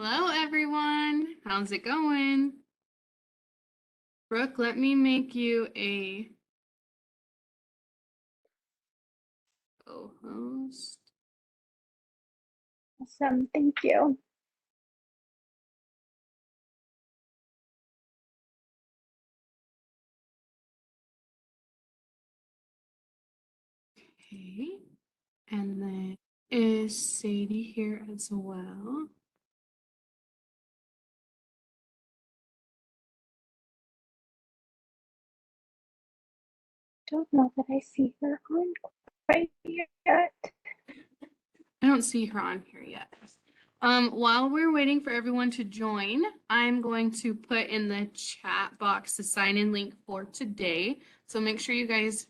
Hello, everyone. How's it going? Brooke, let me make you a co-host. Awesome, thank you. Okay. And then is Sadie here as well? Don't know that I see her on quite yet. I don't see her on here yet. While we're waiting for everyone to join, I'm going to put in the chat box the sign-in link for today. So make sure you guys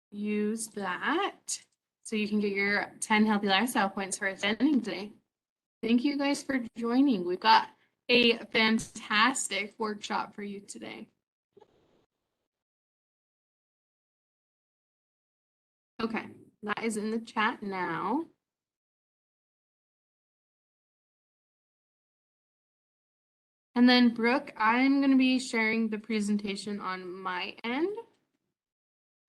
use that so you can get your 10 healthy lifestyle points for attending today. Thank you guys for joining. We've got a fantastic workshop for you today. Okay, that is in the chat now. And then Brooke, I'm going to be sharing the presentation on my end.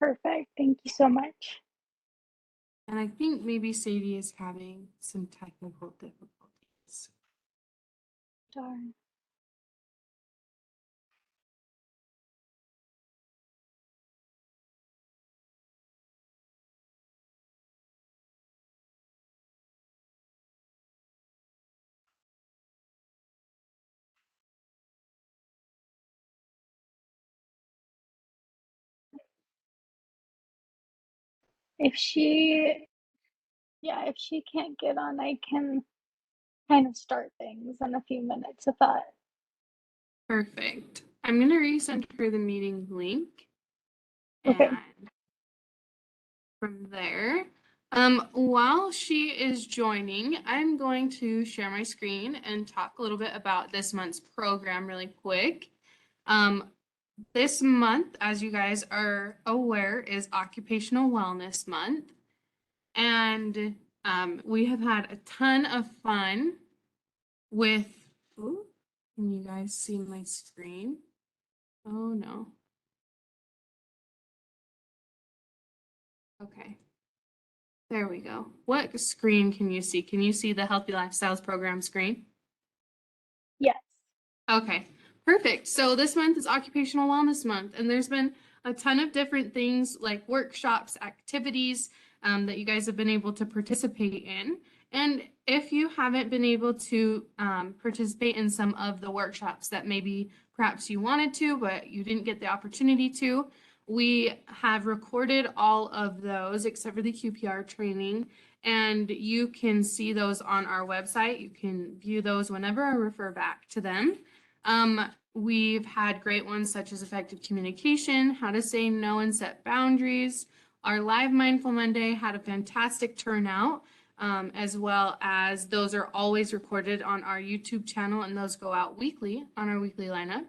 Perfect, thank you so much. And I think maybe Sadie is having some technical difficulties. Darn. If she can't get on, I can kind of start things in a few minutes if that. Perfect. I'm going to resend her the meeting link. Okay. And from there, while she is joining, I'm going to share my screen and talk a little bit about this month's program really quick. This month, as you guys are aware, is Occupational Wellness Month. And we have had a ton of fun with, ooh, can you guys see my screen? Oh no. Okay. There we go. What screen can you see? Can you see the Healthy Lifestyles program screen? Yes. Okay, perfect. So this month is Occupational Wellness Month, and there's been a ton of different things like workshops, activities that you guys have been able to participate in. And if you haven't been able to participate in some of the workshops that maybe perhaps you wanted to, but you didn't get the opportunity to, we have recorded all of those except for the QPR training, and you can see those on our website. You can view those whenever or refer back to them. We've had great ones such as effective communication, how to say no and set boundaries. Our live Mindful Monday had a fantastic turnout, as well as those are always recorded on our YouTube channel, and those go out weekly on our weekly lineup.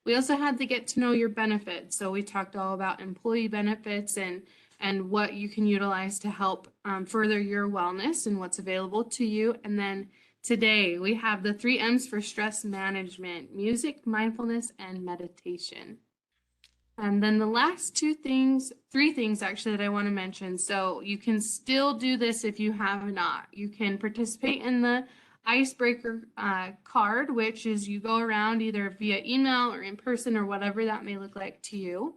We also had to get to know your benefits. So we talked all about employee benefits and what you can utilize to help further your wellness and what's available to you. And then today we have the 3 M's for stress management: music, mindfulness, and meditation. And then the last 3 things actually that I want to mention. So you can still do this if you have not. You can participate in the icebreaker card, which is you go around either via email or in person or whatever that may look like to you,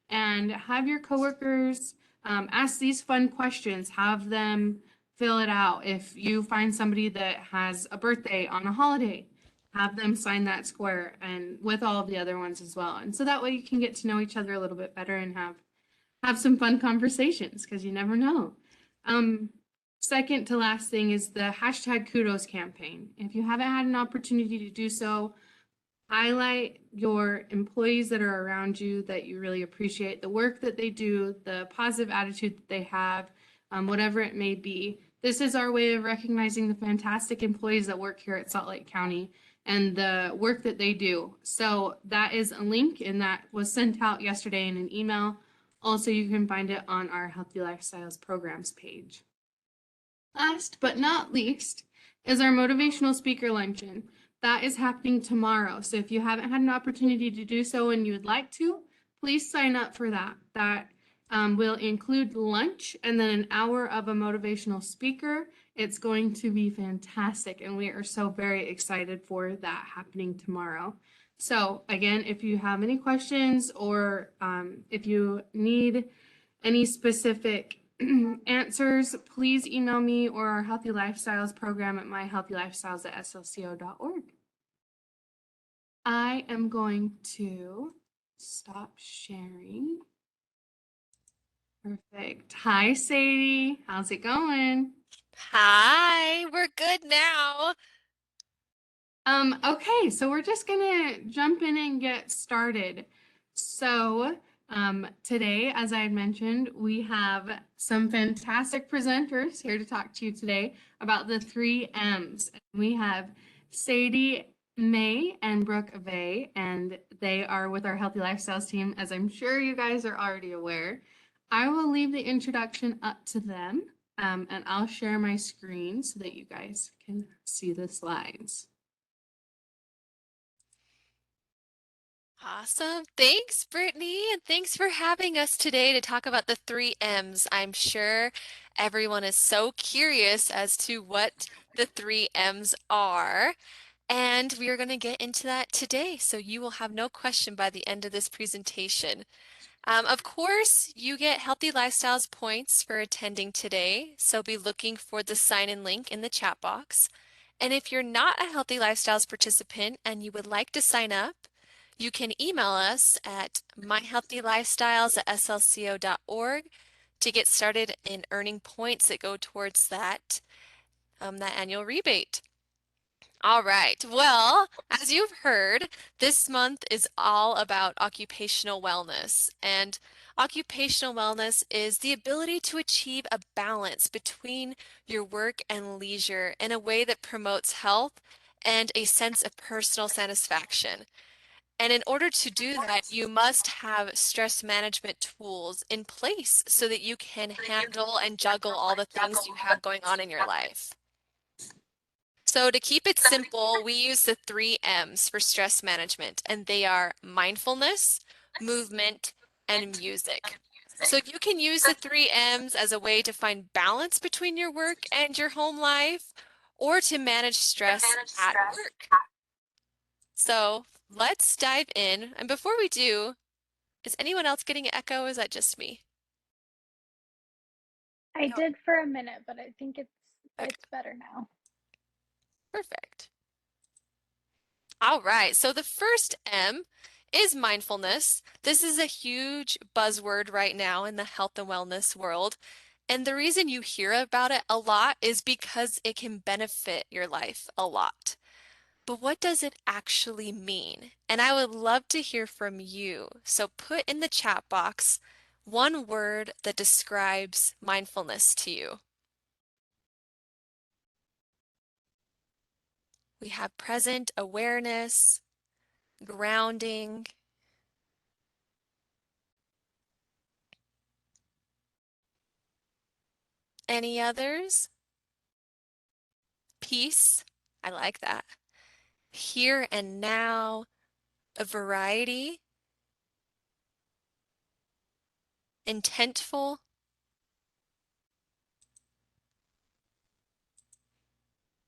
and have your coworkers ask these fun questions. Have them fill it out. If you find somebody that has a birthday on a holiday, have them sign that square, and with all of the other ones as well. And so that way you can get to know each other a little bit better and have some fun conversations, because you never know. Second to last thing is the hashtag kudos campaign. If you haven't had an opportunity to do so, highlight your employees that are around you that you really appreciate the work that they do, the positive attitude that they have, whatever it may be. This is our way of recognizing the fantastic employees that work here at Salt Lake County and the work that they do. So that is a link, and that was sent out yesterday in an email. Also, you can find it on our Healthy Lifestyles programs page. Last but not least is our motivational speaker luncheon. That is happening tomorrow. So if you haven't had an opportunity to do so and you would like to, please sign up for that. That will include lunch and then an hour of a motivational speaker. It's going to be fantastic, and we are so very excited for that happening tomorrow. So again, if you have any questions or if you need any specific answers, please email me or our Healthy Lifestyles program at myhealthylifestyles@slco.org. I am going to stop sharing. Perfect. Hi, Sadie. How's it going? Hi, we're good now. Okay, so we're just gonna jump in and get started. So, today, as I had mentioned, we have some fantastic presenters here to talk to you today about the 3 M's. We have Sadie May and Brooke Vey, and they are with our Healthy Lifestyles team, as I'm sure you guys are already aware. I will leave the introduction up to them, and I'll share my screen so that you guys can see the slides. Awesome. Thanks, Brittany, and thanks for having us today to talk about the 3 M's. I'm sure everyone is so curious as to what the 3 M's are, and we are going to get into that today, so you will have no question by the end of this presentation. Of course, you get Healthy Lifestyles points for attending today, so be looking for the sign-in link in the chat box. And if you're not a Healthy Lifestyles participant and you would like to sign up, you can email us at myhealthylifestyles@slco.org to get started in earning points that go towards that annual rebate. All right. Well, as you've heard, this month is all about occupational wellness. And occupational wellness is the ability to achieve a balance between your work and leisure in a way that promotes health and a sense of personal satisfaction. And in order to do that, you must have stress management tools in place so that you can handle and juggle all the things you have going on in your life. So to keep it simple, we use the 3 M's for stress management, and they are mindfulness, movement, and music. So you can use the 3 M's as a way to find balance between your work and your home life, or to manage stress at work. So let's dive in. And before we do, is anyone else getting an echo? Or is that just me? I No. did for a minute, but I think it's Okay, better now. perfect. All right, so the first M is mindfulness. This is a huge buzzword right now in the health and wellness world. And the reason you hear about it a lot is because it can benefit your life a lot. But what does it actually mean? And I would love to hear from you. So put in the chat box one word that describes mindfulness to you. We have present awareness, grounding. Any others? Peace. I like that. Here and now, a variety, intentful.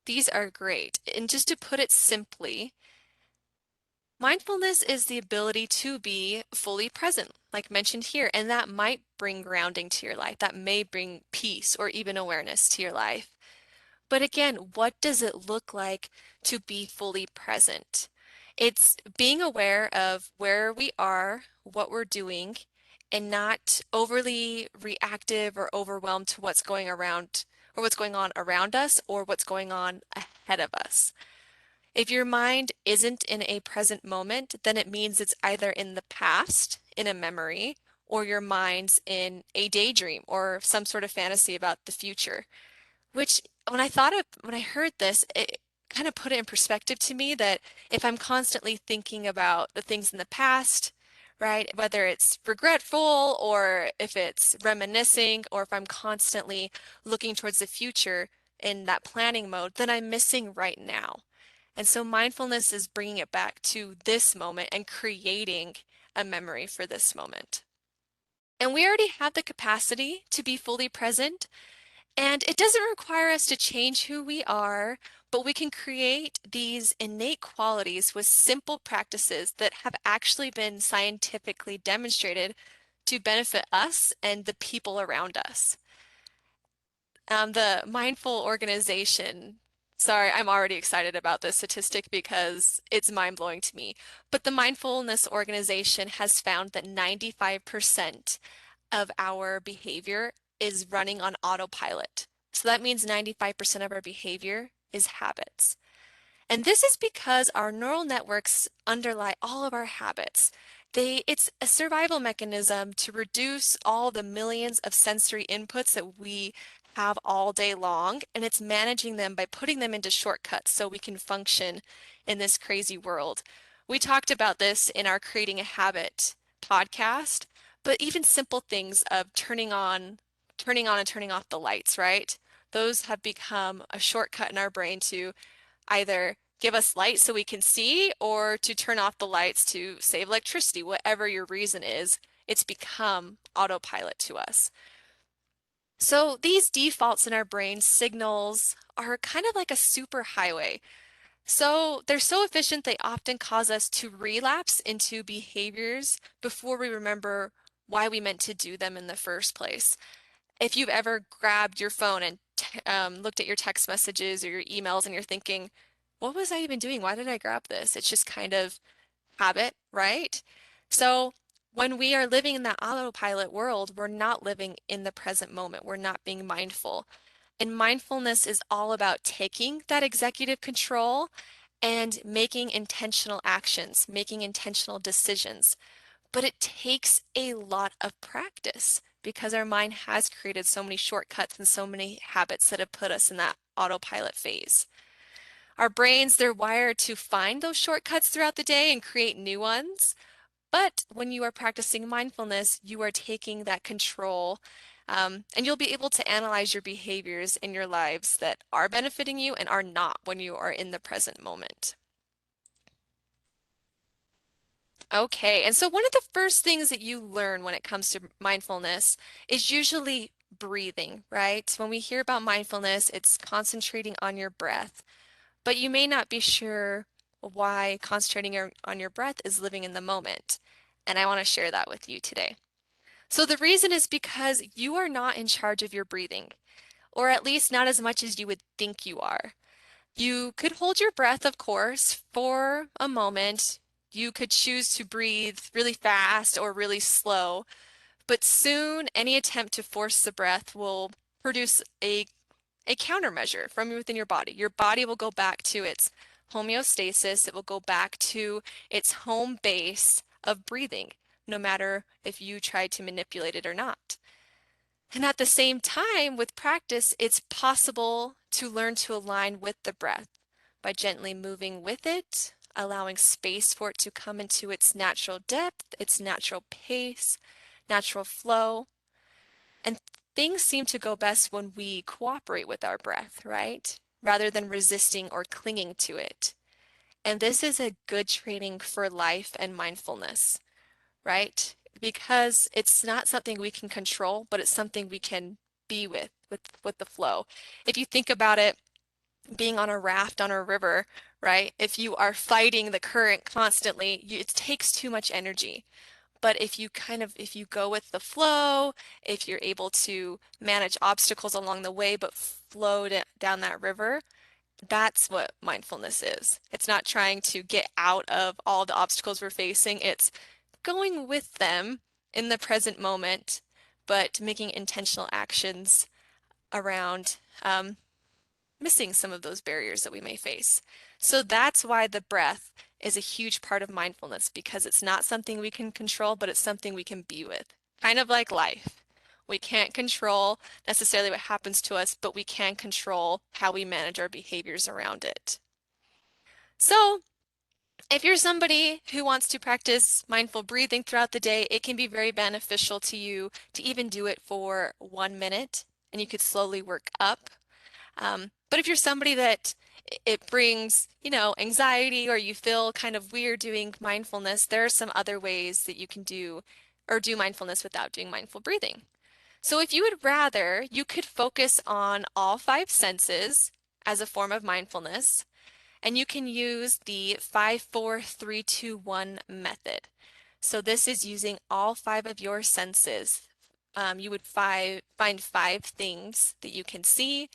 These are great. And just to put it simply, mindfulness is the ability to be fully present, like mentioned here, and that might bring grounding to your life. That may bring peace or even awareness to your life. But again, what does it look like to be fully present? It's being aware of where we are, what we're doing, and not overly reactive or overwhelmed to what's going around or what's going on around us or what's going on ahead of us. If your mind isn't in a present moment, then it means it's either in the past, in a memory, or your mind's in a daydream or some sort of fantasy about the future. Which, when I heard this, it kind of put it in perspective to me that if I'm constantly thinking about the things in the past, right, whether it's regretful or if it's reminiscing or if I'm constantly looking towards the future, in that planning mode that I'm missing right now. And so mindfulness is bringing it back to this moment and creating a memory for this moment. And we already have the capacity to be fully present, and it doesn't require us to change who we are, but we can create these innate qualities with simple practices that have actually been scientifically demonstrated to benefit us and the people around us. The mindful organization, sorry, I'm already excited about this statistic because it's mind-blowing to me. But the mindfulness organization has found that 95% of our behavior is running on autopilot. So that means 95% of our behavior is habits. And this is because our neural networks underlie all of our habits. It's a survival mechanism to reduce all the millions of sensory inputs that we have all day long, and it's managing them by putting them into shortcuts so we can function in this crazy world. We talked about this in our Creating a Habit podcast, but even simple things of turning on and turning off the lights, right? Those have become a shortcut in our brain to either give us light so we can see or to turn off the lights to save electricity. Whatever your reason is, it's become autopilot to us. So these defaults in our brain signals are kind of like a super highway. So they're so efficient, they often cause us to relapse into behaviors before we remember why we meant to do them in the first place. If you've ever grabbed your phone and looked at your text messages or your emails and you're thinking, what was I even doing? Why did I grab this? It's just kind of habit, right? So when we are living in that autopilot world, we're not living in the present moment. We're not being mindful. And mindfulness is all about taking that executive control and making intentional actions, making intentional decisions. But it takes a lot of practice because our mind has created so many shortcuts and so many habits that have put us in that autopilot phase. Our brains, they're wired to find those shortcuts throughout the day and create new ones. But when you are practicing mindfulness, you are taking that control, and you'll be able to analyze your behaviors in your lives that are benefiting you and are not when you are in the present moment. Okay, and so one of the first things that you learn when it comes to mindfulness is usually breathing, right? When we hear about mindfulness, it's concentrating on your breath, but you may not be sure why concentrating on your breath is living in the moment. And I want to share that with you today. So the reason is because you are not in charge of your breathing, or at least not as much as you would think you are. You could hold your breath, of course, for a moment. You could choose to breathe really fast or really slow, but soon any attempt to force the breath will produce a countermeasure from within your body. Your body will go back to its homeostasis. It will go back to its home base of breathing, no matter if you try to manipulate it or not. And at the same time, with practice, it's possible to learn to align with the breath by gently moving with it, allowing space for it to come into its natural depth, its natural pace, natural flow. And things seem to go best when we cooperate with our breath, right? Rather than resisting or clinging to it. And this is a good training for life and mindfulness, right? Because it's not something we can control, but it's something we can be with the flow. If you think about it, being on a raft on a river, right? If you are fighting the current constantly, it takes too much energy. But if you go with the flow, if you're able to manage obstacles along the way, but flow down that river, that's what mindfulness is. It's not trying to get out of all the obstacles we're facing. It's going with them in the present moment, but making intentional actions around missing some of those barriers that we may face. So that's why the breath is a huge part of mindfulness, because it's not something we can control, but it's something we can be with. Kind of like life. We can't control necessarily what happens to us, but we can control how we manage our behaviors around it. So if you're somebody who wants to practice mindful breathing throughout the day, it can be very beneficial to you to even do it for 1 minute, and you could slowly work up. But if you're somebody that it brings, anxiety, or you feel kind of weird doing mindfulness, there are some other ways that you can do mindfulness without doing mindful breathing. So if you would rather, you could focus on all 5 senses as a form of mindfulness, and you can use the 5-4-3-2-1 method. So this is using all 5 of your senses. You would find 5 things that you can see,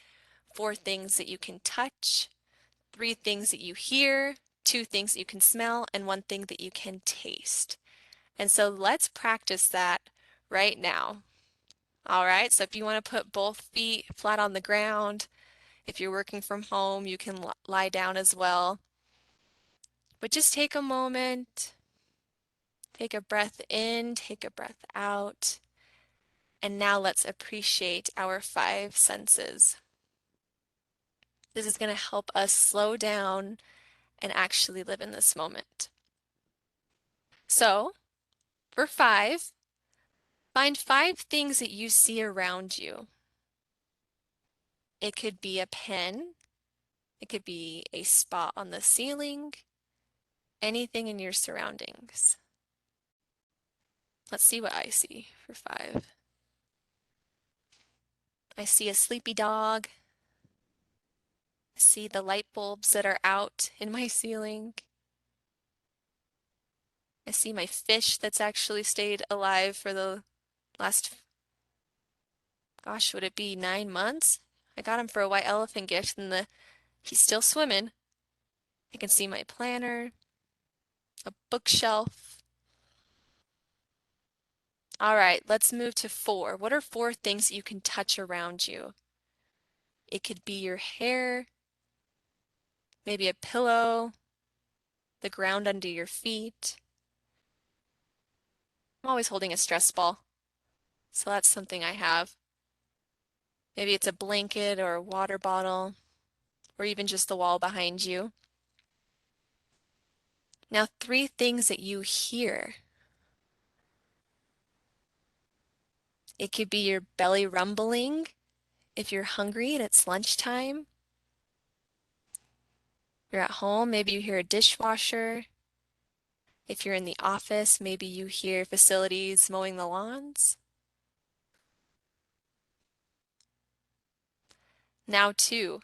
4 things that you can touch, 3 things that you hear, 2 things that you can smell, and 1 thing that you can taste. And so let's practice that right now. All right, so if you want to put both feet flat on the ground, if you're working from home, you can lie down as well. But just take a moment, take a breath in, take a breath out, and now let's appreciate our 5 senses. This is going to help us slow down and actually live in this moment. So, for 5, find 5 things that you see around you. It could be a pen, it could be a spot on the ceiling, anything in your surroundings. Let's see what I see for 5. I see a sleepy dog. I see the light bulbs that are out in my ceiling. I see my fish that's actually stayed alive for the last, gosh, would it be 9 months? I got him for a white elephant gift, and he's still swimming. I can see my planner, a bookshelf. All right, let's move to 4. What are 4 things that you can touch around you? It could be your hair, maybe a pillow, the ground under your feet. I'm always holding a stress ball, so that's something I have. Maybe it's a blanket or a water bottle, or even just the wall behind you. Now, 3 things that you hear. It could be your belly rumbling if you're hungry and it's lunchtime. You're at home, maybe you hear a dishwasher. If you're in the office, maybe you hear facilities mowing the lawns. Now 2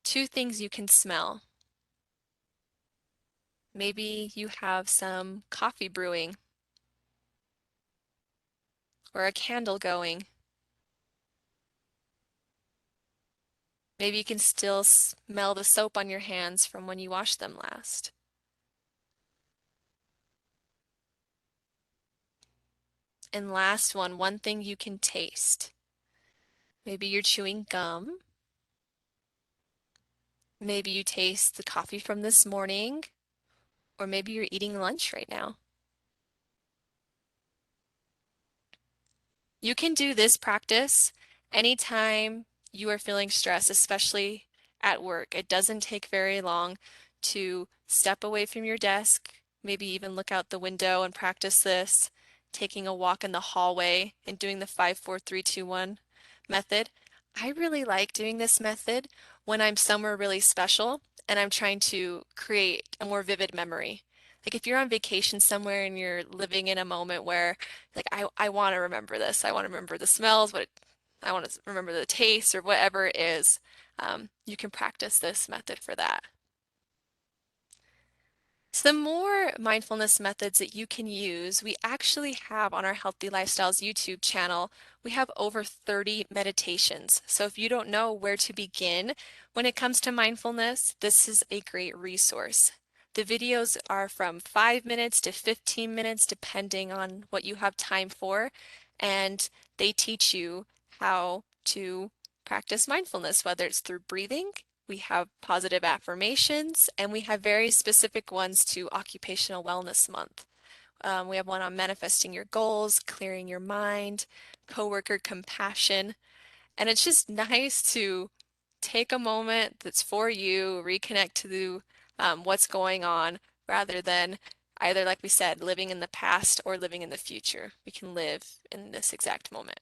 things you can smell. Maybe you have some coffee brewing or a candle going. Maybe you can still smell the soap on your hands from when you washed them last. And last one thing you can taste. Maybe you're chewing gum. Maybe you taste the coffee from this morning, or maybe you're eating lunch right now. You can do this practice anytime you are feeling stress, especially at work. It doesn't take very long to step away from your desk, maybe even look out the window and practice this, taking a walk in the hallway and doing the 5-4-3-2-1 method. I really like doing this method when I'm somewhere really special and I'm trying to create a more vivid memory. Like if you're on vacation somewhere and you're living in a moment where like I want to remember this. I want to remember the smells, I want to remember the taste or whatever it is. You can practice this method for that. So the more mindfulness methods that you can use, we actually have on our Healthy Lifestyles YouTube channel, we have over 30 meditations. So if you don't know where to begin when it comes to mindfulness, this is a great resource. The videos are from 5 minutes to 15 minutes, depending on what you have time for, and they teach you how to practice mindfulness, whether it's through breathing. We have positive affirmations, and we have very specific ones to Occupational Wellness Month. We have one on manifesting your goals, clearing your mind, coworker compassion, and it's just nice to take a moment that's for you, reconnect to what's going on, rather than either, like we said, living in the past or living in the future. We can live in this exact moment.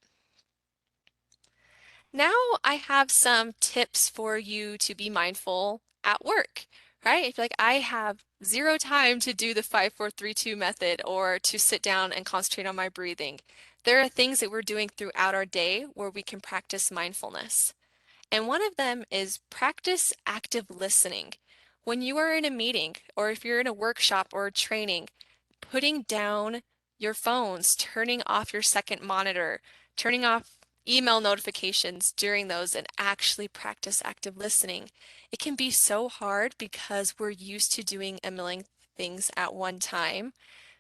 Now I have some tips for you to be mindful at work, right? If like I have zero time to do the 5, 4, 3, 2 method or to sit down and concentrate on my breathing, there are things that we're doing throughout our day where we can practice mindfulness. And one of them is practice active listening. When you are in a meeting or if you're in a workshop or a training, putting down your phones, turning off your second monitor, turning off email notifications during those, and actually practice active listening. It can be so hard because we're used to doing a million things at one time.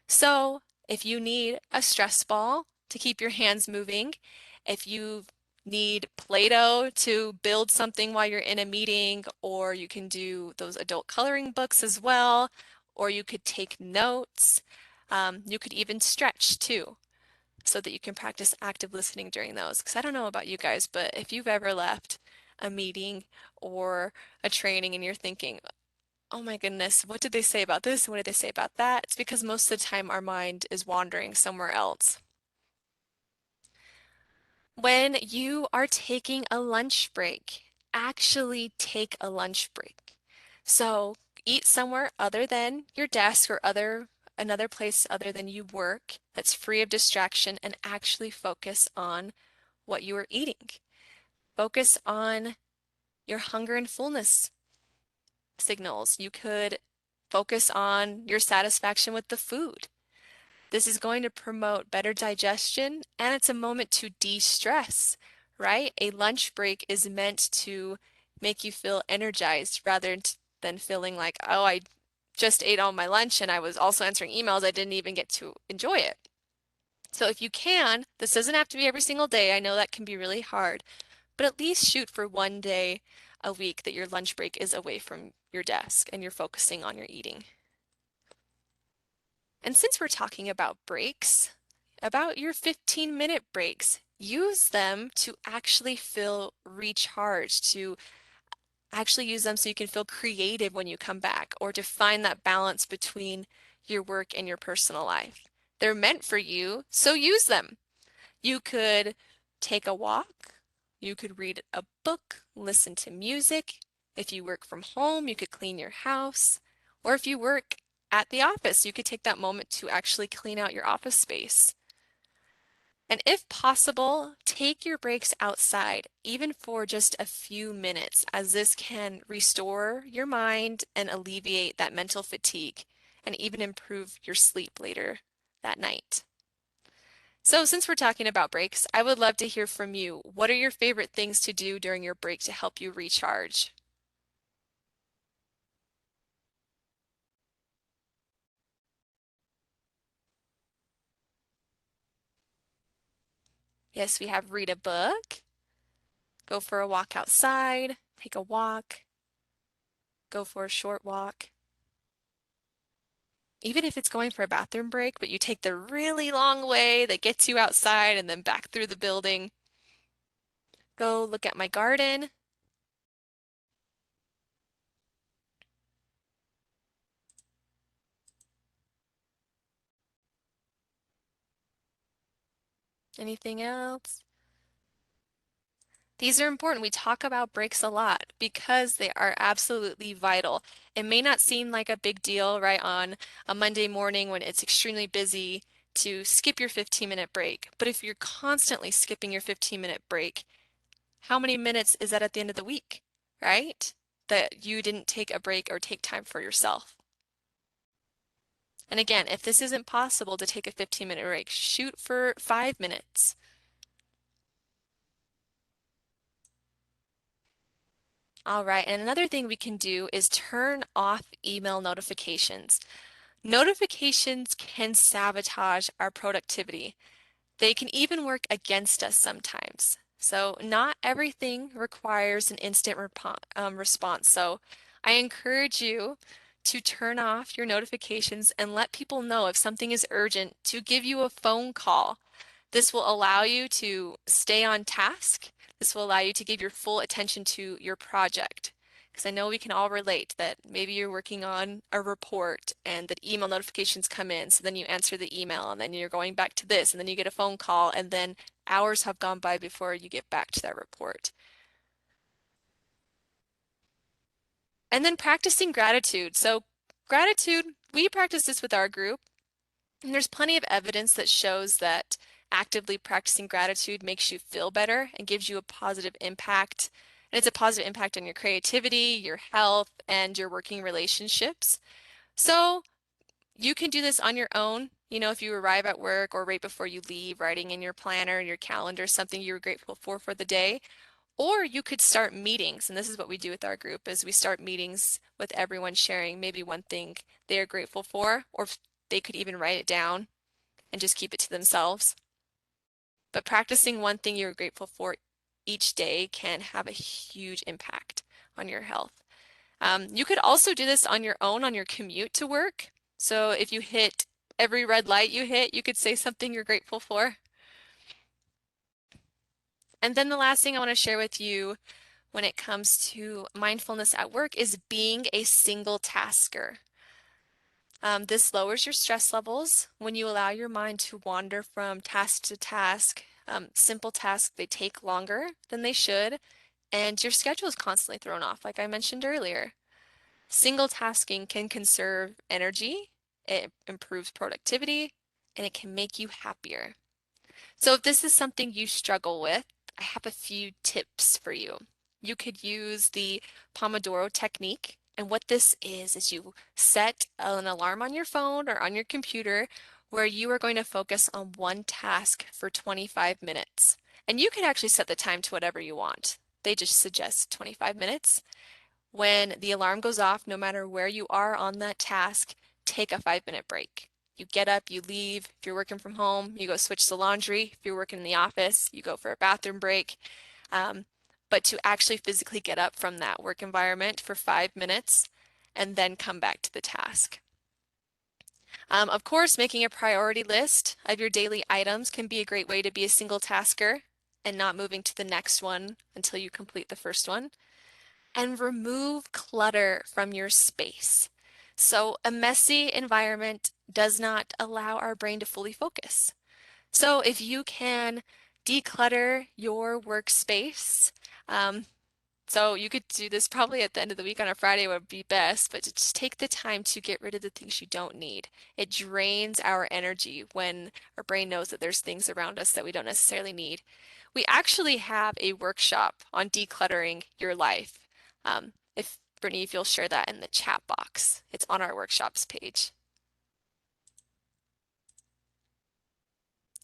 So if you need a stress ball to keep your hands moving, if you need Play-Doh to build something while you're in a meeting, or you can do those adult coloring books as well, or you could take notes. You could even stretch too, so that you can practice active listening during those. Because I don't know about you guys, but if you've ever left a meeting or a training and you're thinking, oh my goodness, what did they say about this? What did they say about that? It's because most of the time our mind is wandering somewhere else. When you are taking a lunch break, actually take a lunch break. So eat somewhere other than your desk or another place other than you work that's free of distraction and actually focus on what you are eating. Focus on your hunger and fullness signals. You could focus on your satisfaction with the food. This is going to promote better digestion and it's a moment to de-stress, right? A lunch break is meant to make you feel energized rather than feeling like, oh, I just ate all my lunch and I was also answering emails. I didn't even get to enjoy it. So if you can, this doesn't have to be every single day. I know that can be really hard, but at least shoot for one day a week that your lunch break is away from your desk and you're focusing on your eating. And since we're talking about breaks, about your 15-minute breaks, use them to actually feel recharged, to actually use them so you can feel creative when you come back or to find that balance between your work and your personal life. They're meant for you, so use them. You could take a walk, you could read a book, listen to music. If you work from home, you could clean your house. Or if you work at the office, you could take that moment to actually clean out your office space. And if possible, take your breaks outside, even for just a few minutes, as this can restore your mind and alleviate that mental fatigue and even improve your sleep later that night. So since we're talking about breaks, I would love to hear from you. What are your favorite things to do during your break to help you recharge? Yes, we have read a book, go for a walk outside, take a walk, go for a short walk. Even if it's going for a bathroom break, but you take the really long way that gets you outside and then back through the building. Go look at my garden. Anything else? These are important. We talk about breaks a lot because they are absolutely vital. It may not seem like a big deal, right, on a Monday morning when it's extremely busy to skip your 15-minute break. But if you're constantly skipping your 15-minute break, how many minutes is that at the end of the week, right? That you didn't take a break or take time for yourself. And again, if this isn't possible to take a 15-minute break, shoot for 5 minutes. All right, and another thing we can do is turn off email notifications. Notifications can sabotage our productivity. They can even work against us sometimes. So not everything requires an instant response. So I encourage you to turn off your notifications and let people know if something is urgent to give you a phone call. This will allow you to stay on task. This will allow you to give your full attention to your project. Because I know we can all relate that maybe you're working on a report and that email notifications come in. So then you answer the email and then you're going back to this and then you get a phone call and then hours have gone by before you get back to that report. And then practicing gratitude. So gratitude, we practice this with our group, and there's plenty of evidence that shows that actively practicing gratitude makes you feel better and gives you a positive impact. And it's a positive impact on your creativity, your health, and your working relationships. So you can do this on your own. You know, if you arrive at work or right before you leave, writing in your planner, your calendar, something you're grateful for the day. Or you could start meetings, and this is what we do with our group, is we start meetings with everyone sharing maybe one thing they're grateful for, or they could even write it down and just keep it to themselves. But practicing one thing you're grateful for each day can have a huge impact on your health. You could also do this on your own on your commute to work. So if you hit every red light you hit, you could say something you're grateful for. And then the last thing I want to share with you when it comes to mindfulness at work is being a single tasker. This lowers your stress levels when you allow your mind to wander from task to task. Simple tasks, they take longer than they should, and your schedule is constantly thrown off, like I mentioned earlier. Single tasking can conserve energy, it improves productivity, and it can make you happier. So if this is something you struggle with, I have a few tips for you. You could use the Pomodoro technique. And what this is you set an alarm on your phone or on your computer where you are going to focus on one task for 25 minutes. And you can actually set the time to whatever you want. They just suggest 25 minutes. When the alarm goes off, no matter where you are on that task, take a 5-minute break. You get up, you leave. If you're working from home, you go switch the laundry. If you're working in the office, you go for a bathroom break. But to actually physically get up from that work environment for 5 minutes and then come back to the task. Of course, making a priority list of your daily items can be a great way to be a single tasker and not moving to the next one until you complete the first one. And remove clutter from your space. So a messy environment does not allow our brain to fully focus. So if you can declutter your workspace, so you could do this probably at the end of the week on a Friday would be best, but just take the time to get rid of the things you don't need. It drains our energy when our brain knows that there's things around us that we don't necessarily need. We actually have a workshop on decluttering your life. If Brittany, if you'll share that in the chat box, it's on our workshops page.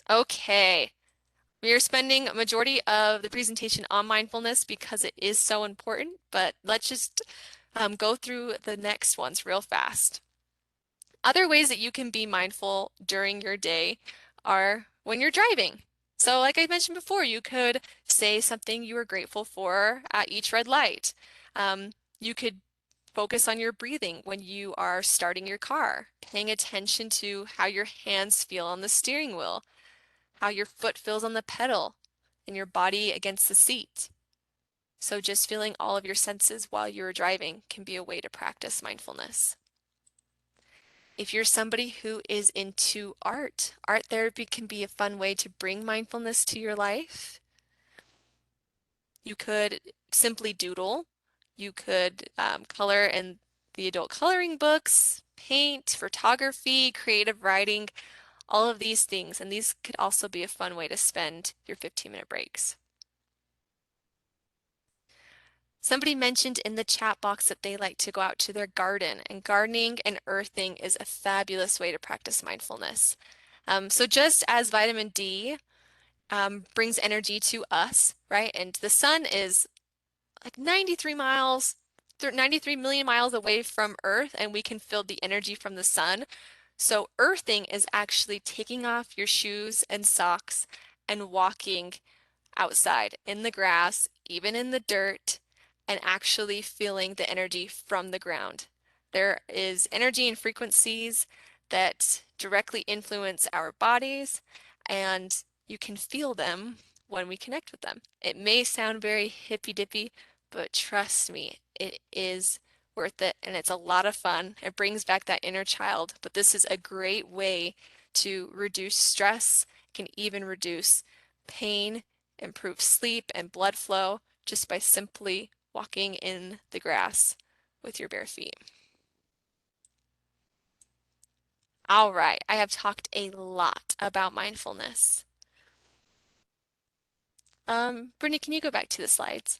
Okay. We are spending a majority of the presentation on mindfulness because it is so important, but let's just go through the next ones real fast. Other ways that you can be mindful during your day are when you're driving. So like I mentioned before, you could say something you are grateful for at each red light. You could focus on your breathing when you are starting your car, paying attention to how your hands feel on the steering wheel, how your foot feels on the pedal, and your body against the seat. So just feeling all of your senses while you're driving can be a way to practice mindfulness. If you're somebody who is into art therapy can be a fun way to bring mindfulness to your life. You could simply doodle. You could color in the adult coloring books, paint, photography, creative writing, all of these things. And these could also be a fun way to spend your 15-minute breaks. Somebody mentioned in the chat box that they like to go out to their garden, and gardening and earthing is a fabulous way to practice mindfulness. So just as vitamin D brings energy to us, right? And the sun is like 93 million miles away from Earth, and we can feel the energy from the sun. So earthing is actually taking off your shoes and socks and walking outside in the grass, even in the dirt, and actually feeling the energy from the ground. There is energy and frequencies that directly influence our bodies, and you can feel them when we connect with them. It may sound very hippy-dippy, but trust me, it is worth it, and it's a lot of fun. It brings back that inner child, but this is a great way to reduce stress, can even reduce pain, improves sleep and blood flow just by simply walking in the grass with your bare feet. All right, I have talked a lot about mindfulness. Brittany, can you go back to the slides?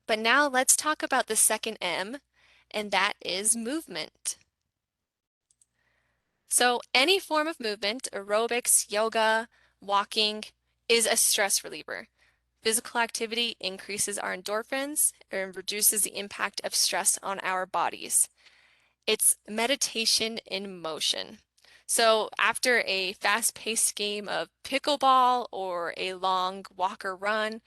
But now let's talk about the second M, and that is movement. So any form of movement, aerobics, yoga, walking, is a stress reliever. Physical activity increases our endorphins and reduces the impact of stress on our bodies. It's meditation in motion. So after a fast-paced game of pickleball or a long walk or run,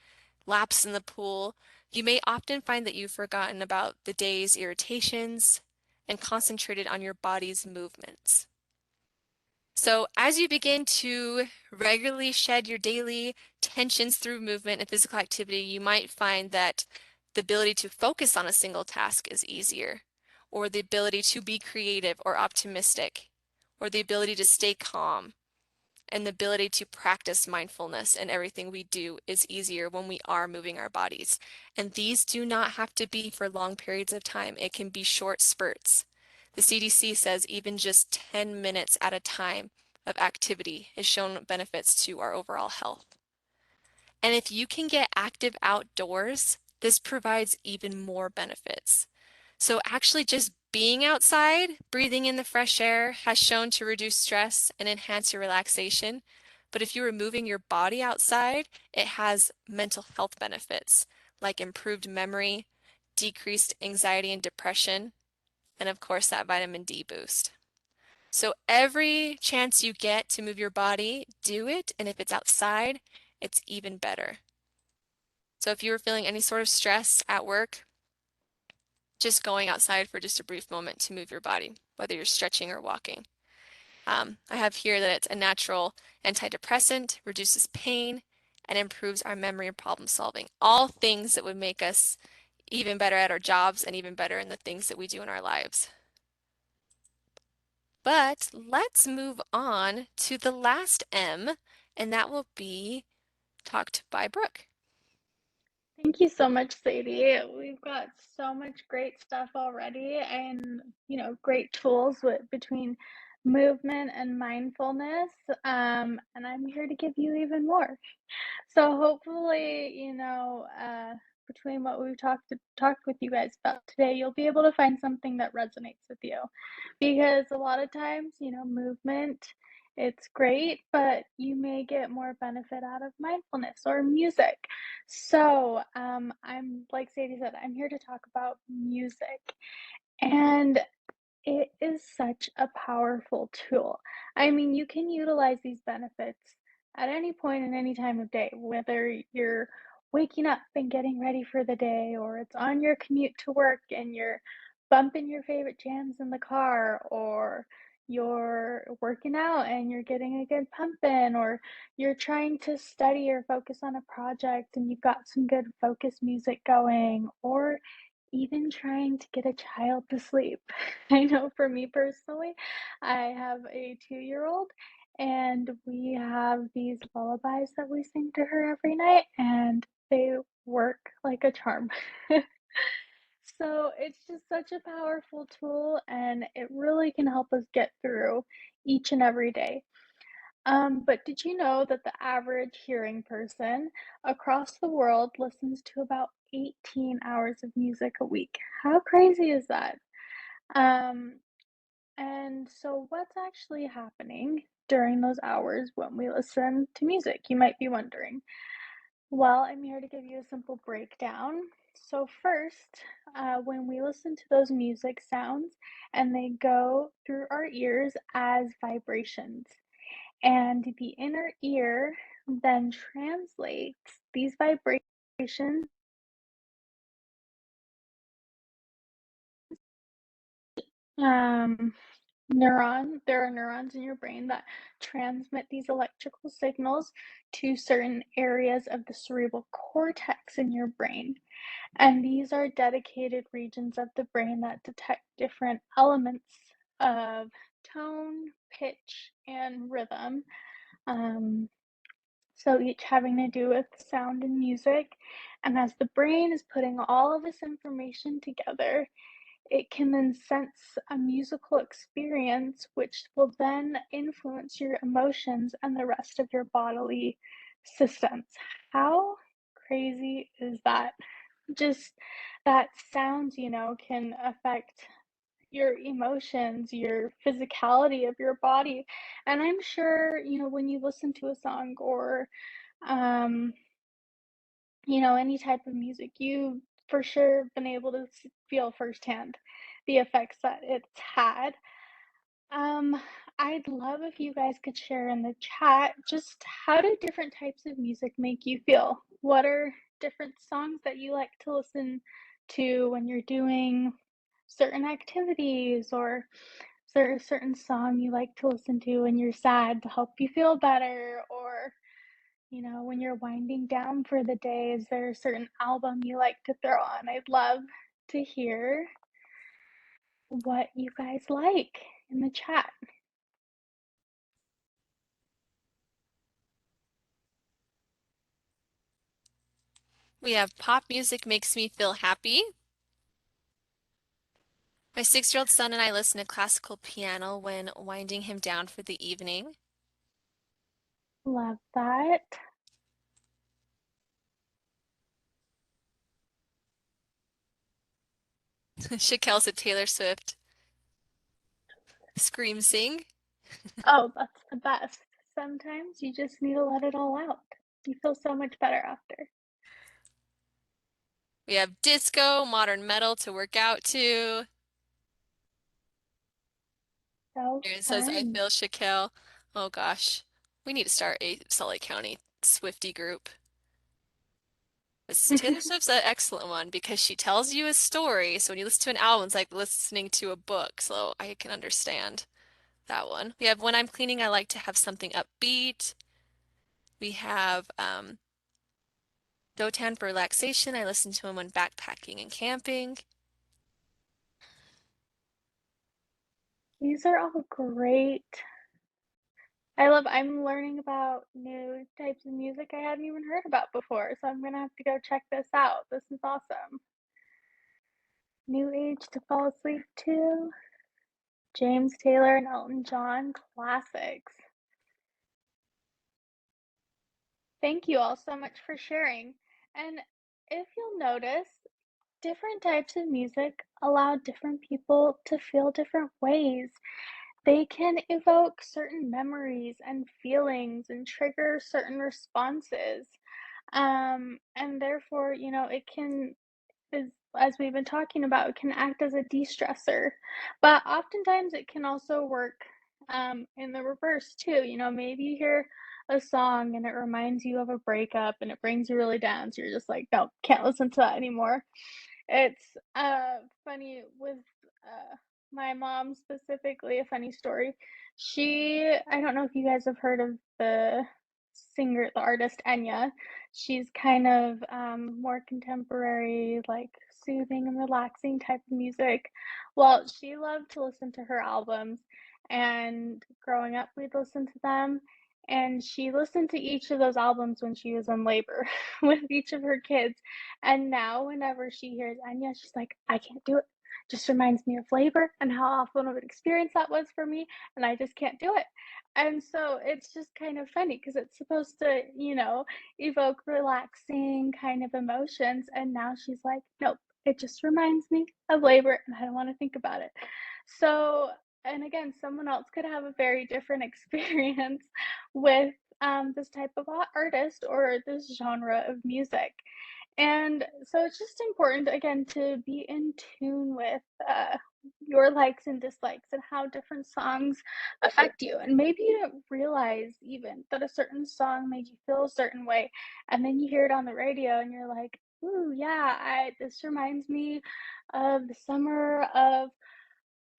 laps in the pool, you may often find that you've forgotten about the day's irritations and concentrated on your body's movements. So as you begin to regularly shed your daily tensions through movement and physical activity, you might find that the ability to focus on a single task is easier, or the ability to be creative or optimistic, or the ability to stay calm, and the ability to practice mindfulness in everything we do is easier when we are moving our bodies. And these do not have to be for long periods of time. It can be short spurts. The CDC says even just 10 minutes at a time of activity has shown benefits to our overall health. And if you can get active outdoors, this provides even more benefits. So actually just being outside, breathing in the fresh air has shown to reduce stress and enhance your relaxation. But if you are moving your body outside, it has mental health benefits like improved memory, decreased anxiety and depression, and of course that vitamin D boost. So every chance you get to move your body, do it. And if it's outside, it's even better. So if you were feeling any sort of stress at work, just going outside for just a brief moment to move your body, whether you're stretching or walking. I have here that it's a natural antidepressant, reduces pain, and improves our memory and problem solving. All things that would make us even better at our jobs and even better in the things that we do in our lives. But let's move on to the last M, and that will be talked by Brooke. Thank you so much, Sadie. We've got so much great stuff already and, great tools between movement and mindfulness. And I'm here to give you even more. So hopefully, between what we've talked with you guys about today, you'll be able to find something that resonates with you. Because a lot of times, movement, it's great, but you may get more benefit out of mindfulness or music. So, I'm like Sadie said, I'm here to talk about music. And it is such a powerful tool. I mean, you can utilize these benefits at any point and any time of day, whether you're waking up and getting ready for the day, or it's on your commute to work and you're bumping your favorite jams in the car, or you're working out and you're getting a good pump in, or you're trying to study or focus on a project and you've got some good focus music going, or even trying to get a child to sleep. I know for me personally, I have a 2-year-old and we have these lullabies that we sing to her every night and they work like a charm. So it's just such a powerful tool and it really can help us get through each and every day. But did you know that the average hearing person across the world listens to about 18 hours of music a week? How crazy is that? Um, and so what's actually happening during those hours when we listen to music? You might be wondering. Well, I'm here to give you a simple breakdown. So first, when we listen to those music sounds and they go through our ears as vibrations, and the inner ear then translates these vibrations um, there are neurons in your brain that transmit these electrical signals to certain areas of the cerebral cortex in your brain. And these are dedicated regions of the brain that detect different elements of tone, pitch, and rhythm. So each having to do with sound and music. And as the brain is putting all of this information together, it can then sense a musical experience, which will then influence your emotions and the rest of your bodily systems. How crazy is that? Just that sounds, can affect your emotions, your physicality of your body. And I'm sure, when you listen to a song or, um, any type of music, you've for sure been able to feel firsthand the effects that it's had. Um, I'd love if you guys could share in the chat just how do different types of music make you feel? What are different songs that you like to listen to when you're doing certain activities, or is there a certain song you like to listen to when you're sad to help you feel better? Or, when you're winding down for the day, is there a certain album you like to throw on? I'd love to hear what you guys like in the chat. We have pop music makes me feel happy. My 6-year-old son and I listen to classical piano when winding him down for the evening. Love that. Shakel said Taylor Swift. Scream sing. Oh, that's the best. Sometimes you just need to let it all out. You feel so much better after. We have disco, modern metal to work out to. So Aaron says, I fun. feel Shakel. Oh gosh. We need to start a Salt Lake County Swiftie group. Taylor Swift's an excellent one because she tells you a story. So when you listen to an album, it's like listening to a book. So I can understand that one. We have when I'm cleaning, I like to have something upbeat. We have Dotan for relaxation. I listen to him when backpacking and camping. These are all great. I'm learning about new types of music I hadn't even heard about before, so I'm gonna have to go check this out. This is awesome. New age to fall asleep to. James Taylor and Elton John classics. Thank you all so much for sharing. And if you'll notice, different types of music allow different people to feel different ways. They can evoke certain memories and feelings and trigger certain responses. And therefore, it can, as we've been talking about, it can act as a de-stressor. But oftentimes it can also work in the reverse too. Maybe you hear a song and it reminds you of a breakup and it brings you really down. So you're just like, no, can't listen to that anymore. It's funny with my mom specifically, a funny story. I don't know if you guys have heard of the singer, the artist Enya. She's kind of more contemporary, like soothing and relaxing type of music. Well, she loved to listen to her albums, and growing up, we'd listen to them. And she listened to each of those albums when she was in labor with each of her kids. And now, whenever she hears Enya, she's like, I can't do it. Just reminds me of labor and how awful of an experience that was for me. And I just can't do it. And so it's just kind of funny because it's supposed to, evoke relaxing kind of emotions. And now she's like, nope, it just reminds me of labor and I don't want to think about it. So, and again, someone else could have a very different experience with this type of artist or this genre of music. And so it's just important, again, to be in tune with your likes and dislikes and how different songs affect you. And maybe you didn't realize even that a certain song made you feel a certain way. And then you hear it on the radio and you're like, ooh, yeah, this reminds me of the summer of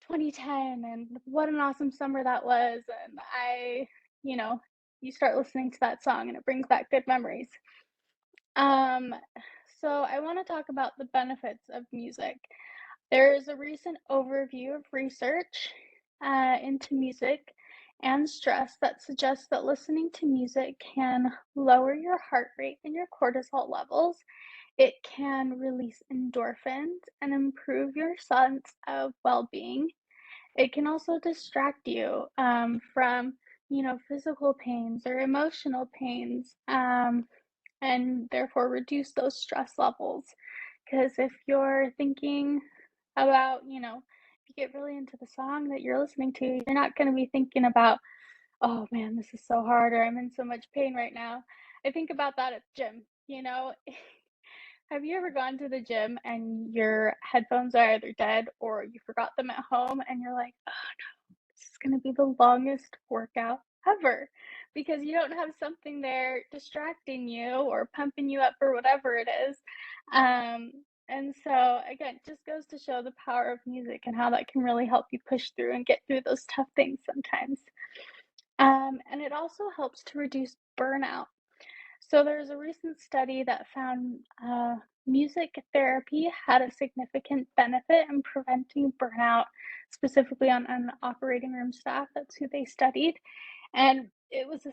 2010 and what an awesome summer that was. And you know, you start listening to that song and it brings back good memories. Um, so I want to talk about the benefits of music. There is a recent overview of research into music, and stress that suggests that listening to music can lower your heart rate and your cortisol levels. It can release endorphins and improve your sense of well being. It can also distract you from, physical pains or emotional pains, and therefore reduce those stress levels. Because if you're thinking about, if you get really into the song that you're listening to, you're not going to be thinking about, oh man, this is so hard, or I'm in so much pain right now. I think about that at the gym. Have you ever gone to the gym and your headphones are either dead or you forgot them at home and you're like, this is going to be the longest workout ever because you don't have something there distracting you or pumping you up or whatever it is. Um, and so, again, just goes to show the power of music and how that can really help you push through and get through those tough things sometimes. And it also helps to reduce burnout. So there's a recent study that found music therapy had a significant benefit in preventing burnout, specifically on operating room staff. That's who they studied, and it was a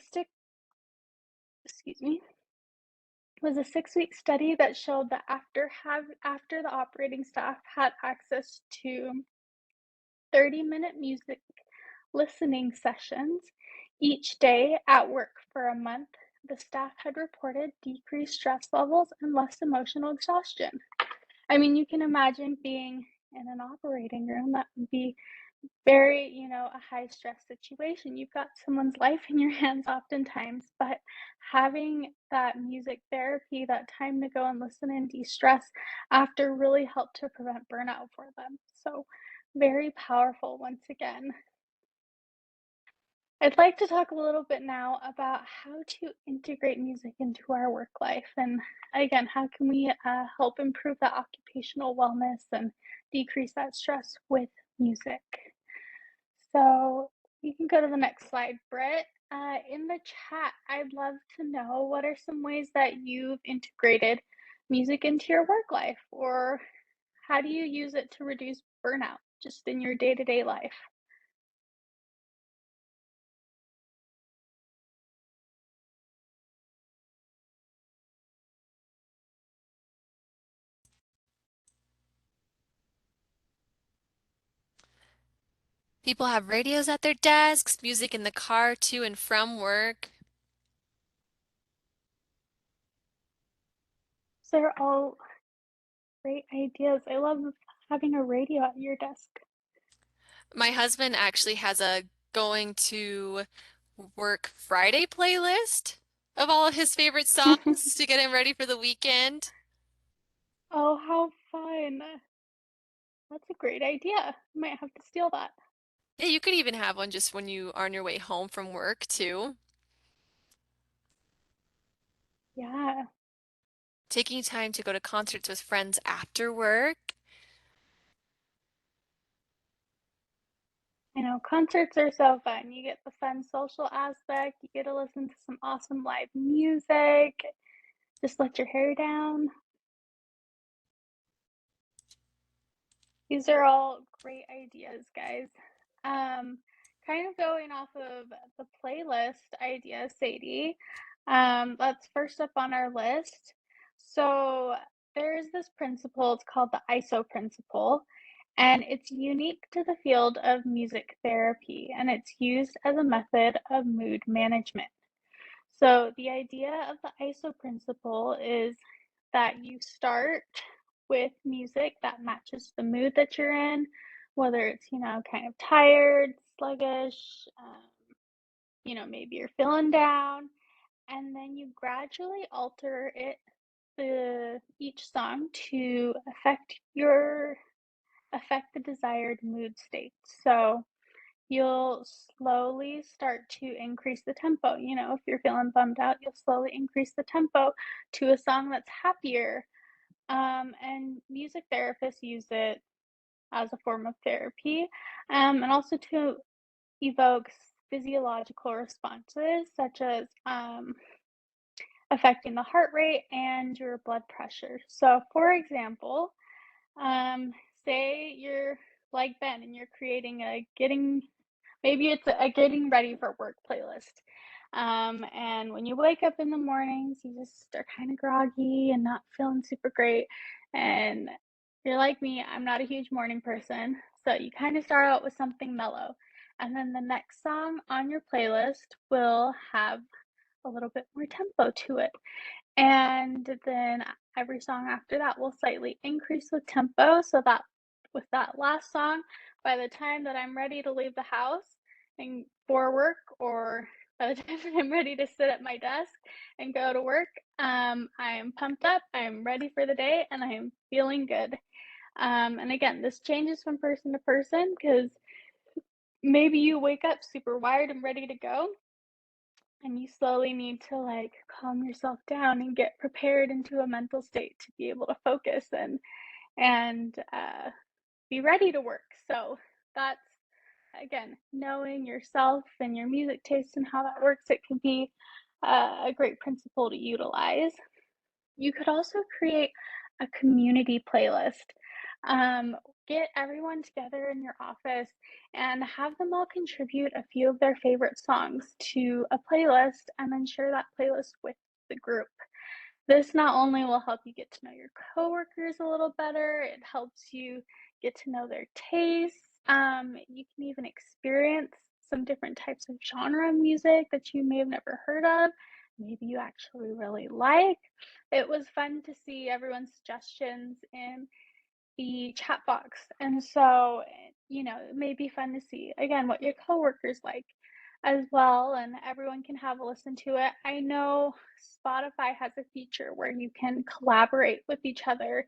6-week study that showed that after the operating staff had access to 30-minute music listening sessions each day at work for a month, the staff had reported decreased stress levels and less emotional exhaustion. I mean, you can imagine being in an operating room. That would be very, a high stress situation. You've got someone's life in your hands oftentimes, but having that music therapy, that time to go and listen and de-stress after really helped to prevent burnout for them. So very powerful once again. I'd like to talk a little bit now about how to integrate music into our work life. And again, how can we help improve that occupational wellness and decrease that stress with music? So you can go to the next slide, Britt. In the chat, I'd love to know what are some ways that you've integrated music into your work life, or how do you use it to reduce burnout just in your day-to-day life? People have radios at their desks, music in the car to and from work. So they're all great ideas. I love having a radio at your desk. My husband actually has a going to work Friday playlist of all of his favorite songs to get him ready for the weekend. Oh, how fun. That's a great idea. Might have to steal that. Yeah, you could even have one just when you are on your way home from work too. Yeah. Taking time to go to concerts with friends after work. Concerts are so fun. You get the fun social aspect. You get to listen to some awesome live music. Just let your hair down. These are all great ideas, guys. Kind of going off of the playlist idea, Sadie. That's first up on our list. So there's this principle, it's called the ISO principle, and it's unique to the field of music therapy, and it's used as a method of mood management. So the idea of the ISO principle is that you start with music that matches the mood that you're in, whether it's, kind of tired, sluggish, maybe you're feeling down, and then you gradually alter each song to affect the desired mood state. So you'll slowly start to increase the tempo. If you're feeling bummed out, you'll slowly increase the tempo to a song that's happier. And music therapists use it as a form of therapy, and also to evoke physiological responses such as affecting the heart rate and your blood pressure. So, for example, say you're like Ben and you're creating a maybe it's a getting ready for work playlist. And when you wake up in the mornings, you just are kind of groggy and not feeling super great. And you're like me, I'm not a huge morning person. So you kind of start out with something mellow. And then the next song on your playlist will have a little bit more tempo to it. And then every song after that will slightly increase with tempo so that with that last song, by the time that I'm ready to leave the house and for work, or by the time that I'm ready to sit at my desk and go to work, I'm pumped up, I'm ready for the day, and I'm feeling good. And again, this changes from person to person because maybe you wake up super wired and ready to go, and you slowly need to like calm yourself down and get prepared into a mental state to be able to focus and be ready to work. So that's again knowing yourself and your music taste and how that works. It can be a great principle to utilize. You could also create a community playlist. Um, get everyone together in your office and have them all contribute a few of their favorite songs to a playlist and then share that playlist with the group. This not only will help you get to know your coworkers a little better, it helps you get to know their tastes. You can even experience some different types of genre of music that you may have never heard of. Maybe you actually really like. It was fun to see everyone's suggestions in the chat box. And so, it may be fun to see again what your coworkers like as well, and everyone can have a listen to it. I know Spotify has a feature where you can collaborate with each other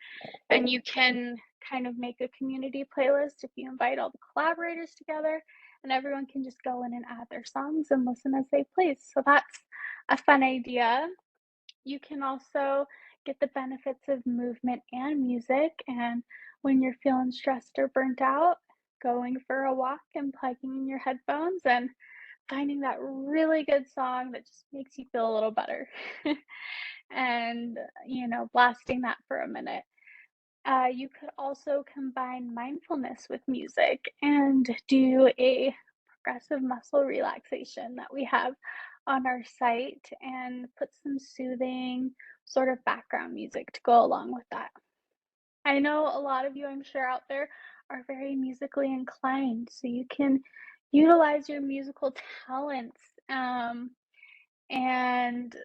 and you can kind of make a community playlist if you invite all the collaborators together, and everyone can just go in and add their songs and listen as they please. So that's a fun idea. You can also get the benefits of movement and music. And when you're feeling stressed or burnt out, going for a walk and plugging in your headphones and finding that really good song that just makes you feel a little better and, blasting that for a minute. You could also combine mindfulness with music and do a progressive muscle relaxation that we have on our site and put some soothing sort of background music to go along with that. I know a lot of you, I'm sure, out there are very musically inclined, so you can utilize your musical talents. And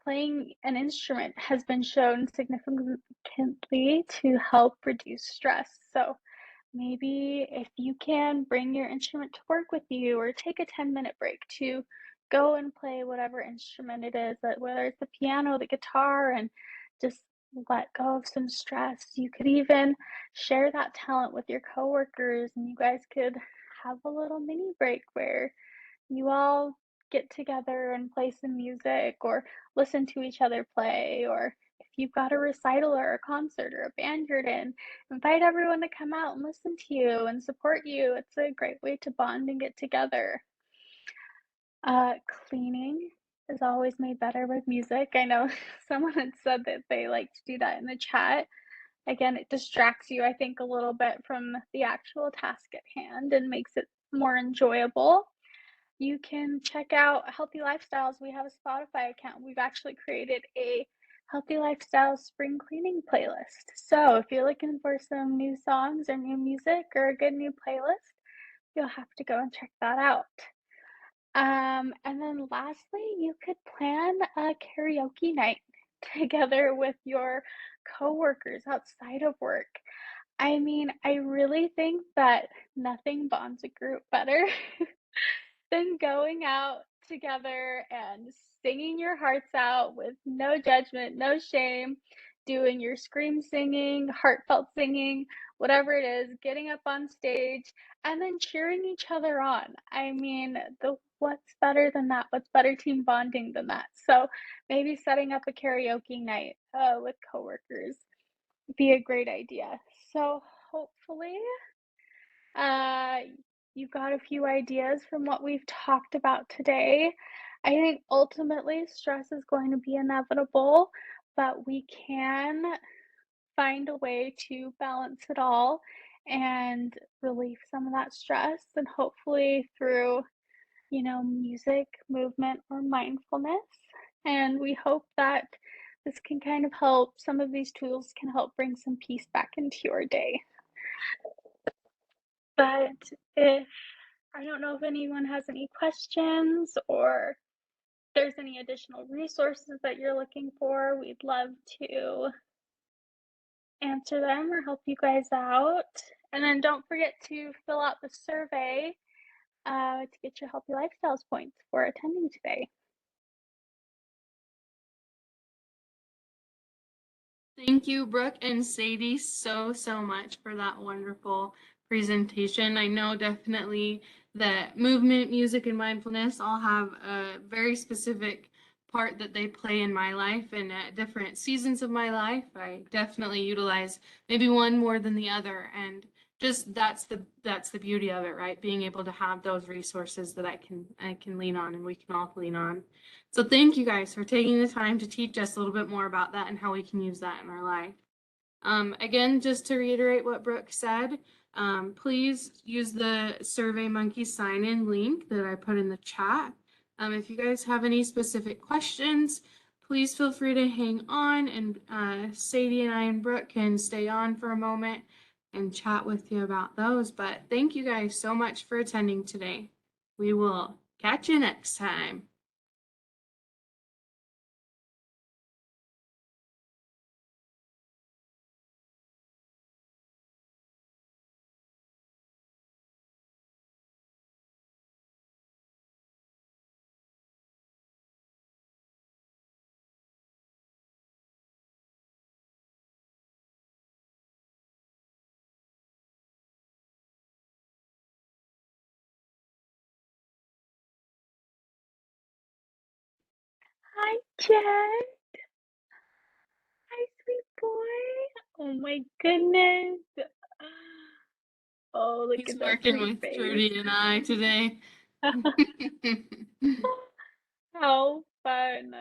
playing an instrument has been shown significantly to help reduce stress. So maybe if you can bring your instrument to work with you or take a 10-minute break to go and play whatever instrument it is, whether it's the piano, the guitar, and just let go of some stress. You could even share that talent with your coworkers and you guys could have a little mini break where you all get together and play some music or listen to each other play, or if you've got a recital or a concert or a band you're in, invite everyone to come out and listen to you and support you. It's a great way to bond and get together. Cleaning is always made better with music. I know someone had said that they like to do that in the chat. Again, it distracts you, I think, a little bit from the actual task at hand and makes it more enjoyable. You can check out Healthy Lifestyles. We have a Spotify account. We've actually created a Healthy Lifestyles spring cleaning playlist. So if you're looking for some new songs or new music or a good new playlist, you'll have to go and check that out. And then lastly, you could plan a karaoke night together with your coworkers outside of work. I mean, I really think that nothing bonds a group better than going out together and singing your hearts out with no judgment, no shame, doing your scream singing, heartfelt singing, whatever it is, getting up on stage and then cheering each other on. I mean, the what's better than that? What's better team bonding than that? So maybe setting up a karaoke night with coworkers would be a great idea. So hopefully uh, you got a few ideas from what we've talked about today. I think ultimately stress is going to be inevitable, but we can find a way to balance it all and relieve some of that stress. And hopefully through, music, movement, or mindfulness. And we hope that this can kind of help, some of these tools can help bring some peace back into your day. But if I don't know if anyone has any questions or there's any additional resources that you're looking for, we'd love to answer them or help you guys out. And then don't forget to fill out the survey to get your Healthy Lifestyles points for attending today. Thank you, Brooke and Sadie, so much for that wonderful presentation. I know definitely that movement, music, and mindfulness all have a very specific part that they play in my life, and at different seasons of my life, I definitely utilize maybe one more than the other, and just that's the beauty of it, right? Being able to have those resources that I can lean on, and we can all lean on. So thank you guys for taking the time to teach us a little bit more about that and how we can use that in our life. Again, just to reiterate what Brooke said, please use the SurveyMonkey sign-in link that I put in the chat. If you guys have any specific questions, please feel free to hang on, and Sadie and I and Brooke can stay on for a moment and chat with you about those. But thank you guys so much for attending today. We will catch you next time. Hi, Chad. Hi, sweet boy. Oh my goodness. Oh, look He's at that working sweet with face. Trudy and I today. How fun.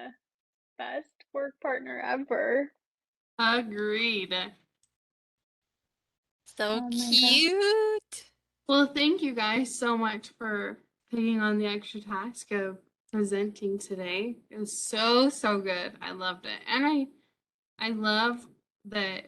Best work partner ever. Agreed. So Oh my gosh. cute. Well, thank you guys so much for taking on the extra task of presenting today. It was so good. I loved it. And I love that